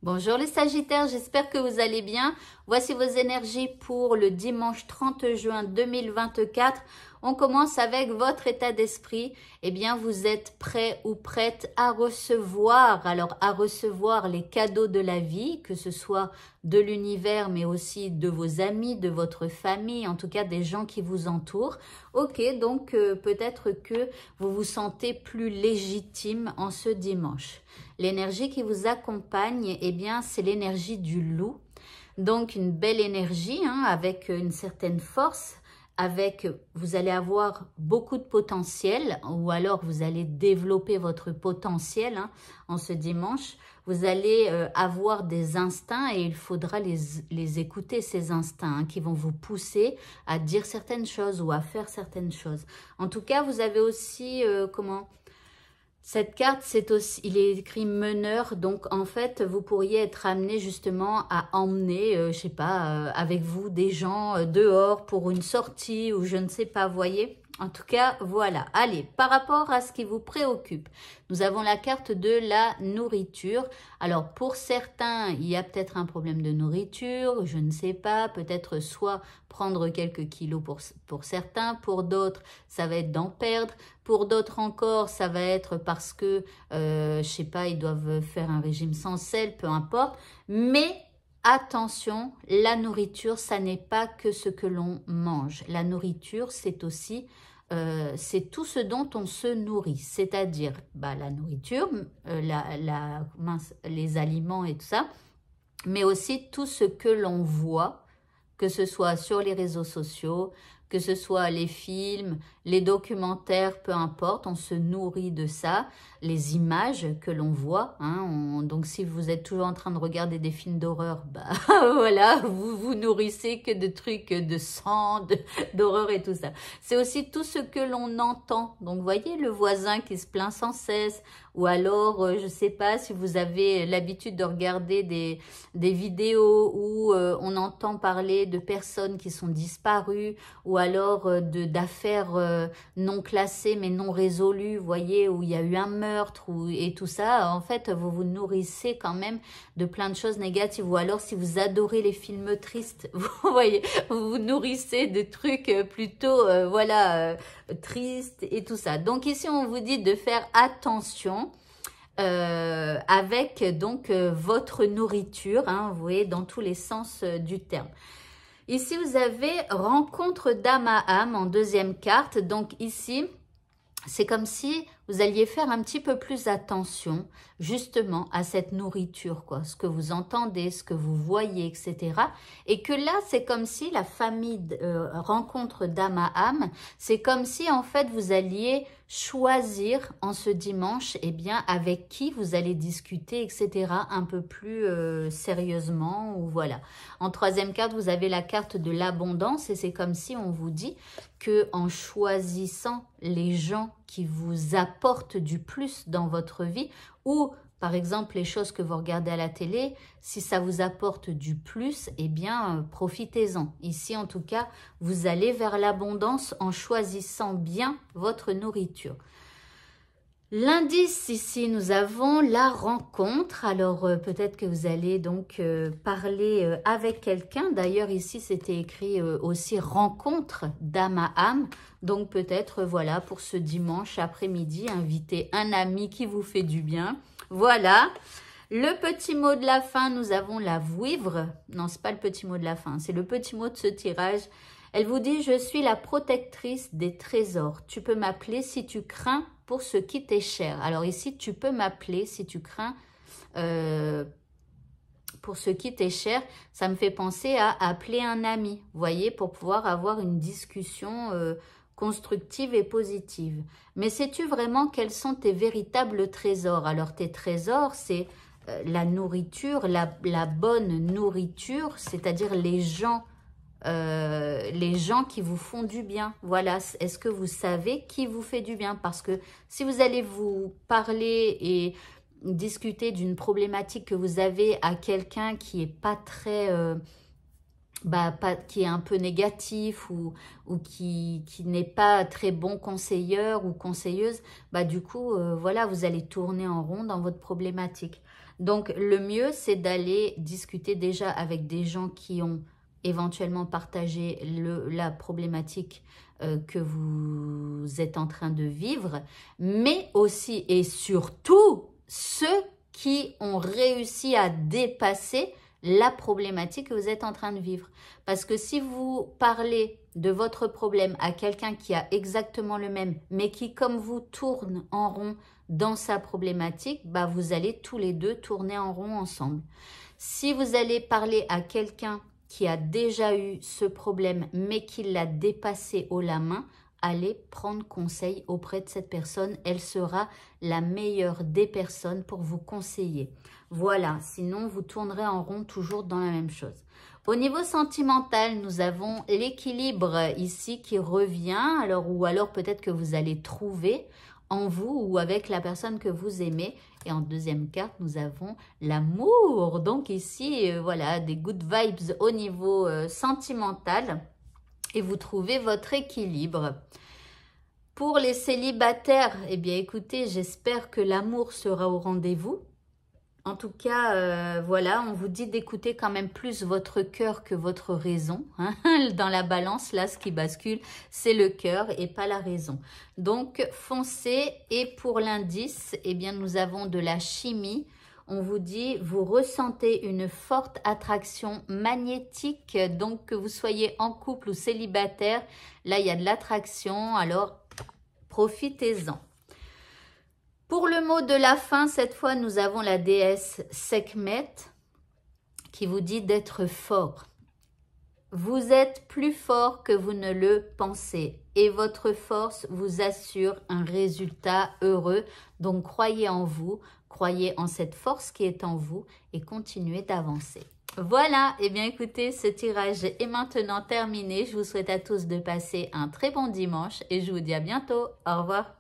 Bonjour les Sagittaires, j'espère que vous allez bien. Voici vos énergies pour le dimanche 30 juin 2024. On commence avec votre état d'esprit. Eh bien, vous êtes prêt ou prête à recevoir, alors à recevoir les cadeaux de la vie, que ce soit de l'univers, mais aussi de vos amis, de votre famille, en tout cas des gens qui vous entourent. Ok, donc peut-être que vous vous sentez plus légitime en ce dimanche. L'énergie qui vous accompagne, eh bien, c'est l'énergie du loup. Donc, une belle énergie, hein, avec une certaine force, vous allez avoir beaucoup de potentiel, ou alors vous allez développer votre potentiel hein, en ce dimanche. Vous allez avoir des instincts et il faudra les écouter, ces instincts, hein, qui vont vous pousser à dire certaines choses ou à faire certaines choses. En tout cas, vous avez aussi, cette carte, il est écrit meneur, donc en fait, vous pourriez être amené justement à emmener, je sais pas, avec vous des gens dehors pour une sortie ou je ne sais pas, voyez. En tout cas, voilà. Allez, par rapport à ce qui vous préoccupe, nous avons la carte de la nourriture. Alors, pour certains, il y a peut-être un problème de nourriture, je ne sais pas, peut-être soit prendre quelques kilos pour certains, pour d'autres, ça va être d'en perdre. Pour d'autres encore, ça va être parce que, je sais pas, ils doivent faire un régime sans sel, peu importe. Mais attention, la nourriture, ça n'est pas que ce que l'on mange. La nourriture, c'est aussi, c'est tout ce dont on se nourrit. C'est-à-dire, la nourriture, les aliments et tout ça, mais aussi tout ce que l'on voit, que ce soit sur les réseaux sociaux, que ce soit les films, les documentaires, peu importe, on se nourrit de ça, les images que l'on voit. Hein, donc si vous êtes toujours en train de regarder des films d'horreur, voilà, vous vous nourrissez que de trucs de sang, d'horreur et tout ça. C'est aussi tout ce que l'on entend. Donc voyez le voisin qui se plaint sans cesse, ou alors, je ne sais pas si vous avez l'habitude de regarder des vidéos où on entend parler de personnes qui sont disparues, ou alors d'affaires non classées mais non résolues, vous voyez, où il y a eu un meurtre et tout ça. En fait, vous vous nourrissez quand même de plein de choses négatives. Ou alors, si vous adorez les films tristes, vous voyez, vous vous nourrissez de trucs plutôt, tristes et tout ça. Donc ici, on vous dit de faire attention avec donc votre nourriture, hein, vous voyez, dans tous les sens du terme. Ici, vous avez rencontre d'âme à âme en deuxième carte. Donc ici, c'est comme si vous alliez faire un petit peu plus attention justement à cette nourriture, quoi, ce que vous entendez, ce que vous voyez, etc. Et que là, c'est comme si la famille rencontre d'âme à âme, c'est comme si en fait vous alliez choisir en ce dimanche, eh bien, avec qui vous allez discuter, etc. un peu plus sérieusement, ou voilà. En troisième carte, vous avez la carte de l'abondance et c'est comme si on vous dit que en choisissant les gens qui vous apportent du plus dans votre vie, ou par exemple les choses que vous regardez à la télé, si ça vous apporte du plus, eh bien profitez-en. Ici en tout cas, vous allez vers l'abondance en choisissant bien votre nourriture. L'indice ici, nous avons la rencontre. Alors peut-être que vous allez donc parler avec quelqu'un. D'ailleurs ici c'était écrit aussi rencontre d'âme à âme. Donc peut-être voilà pour ce dimanche après-midi, invitez un ami qui vous fait du bien. Voilà. Le petit mot de la fin, nous avons la vouivre. Non, c'est pas le petit mot de la fin, c'est le petit mot de ce tirage. Elle vous dit, je suis la protectrice des trésors. Tu peux m'appeler si tu crains pour ce qui t'est cher. Alors ici, tu peux m'appeler si tu crains pour ce qui t'est cher. Ça me fait penser à appeler un ami, vous voyez, pour pouvoir avoir une discussion constructive et positive. Mais sais-tu vraiment quels sont tes véritables trésors? Alors tes trésors, c'est la nourriture, la bonne nourriture, c'est-à-dire les gens qui vous font du bien. Voilà, est-ce que vous savez qui vous fait du bien? Parce que si vous allez vous parler et discuter d'une problématique que vous avez à quelqu'un qui est pas très... qui est un peu négatif ou qui n'est pas très bon conseilleur ou conseilleuse, du coup, voilà, vous allez tourner en rond dans votre problématique. Donc, le mieux, c'est d'aller discuter déjà avec des gens qui ont éventuellement partagé la problématique que vous êtes en train de vivre, mais aussi et surtout ceux qui ont réussi à dépasser la problématique que vous êtes en train de vivre. Parce que si vous parlez de votre problème à quelqu'un qui a exactement le même, mais qui, comme vous, tourne en rond dans sa problématique, bah vous allez tous les deux tourner en rond ensemble. Si vous allez parler à quelqu'un qui a déjà eu ce problème, mais qui l'a dépassé haut la main, allez prendre conseil auprès de cette personne. Elle sera la meilleure des personnes pour vous conseiller. Voilà, sinon vous tournerez en rond toujours dans la même chose. Au niveau sentimental, nous avons l'équilibre ici qui revient, ou alors peut-être que vous allez trouver en vous ou avec la personne que vous aimez. Et en deuxième carte, nous avons l'amour. Donc ici, voilà, des good vibes au niveau sentimental. Et vous trouvez votre équilibre. Pour les célibataires, eh bien écoutez, j'espère que l'amour sera au rendez-vous. En tout cas, voilà, on vous dit d'écouter quand même plus votre cœur que votre raison. Hein. Dans la balance, là, ce qui bascule, c'est le cœur et pas la raison. Donc, foncez. Et pour l'indice, eh bien, nous avons de la chimie. On vous dit, vous ressentez une forte attraction magnétique. Donc, que vous soyez en couple ou célibataire, là, il y a de l'attraction. Alors, profitez-en. Pour le mot de la fin, cette fois, nous avons la déesse Sekhmet qui vous dit d'être fort. Vous êtes plus fort que vous ne le pensez et votre force vous assure un résultat heureux. Donc, croyez en vous, croyez en cette force qui est en vous et continuez d'avancer. Voilà, et bien écoutez, ce tirage est maintenant terminé. Je vous souhaite à tous de passer un très bon dimanche et je vous dis à bientôt. Au revoir.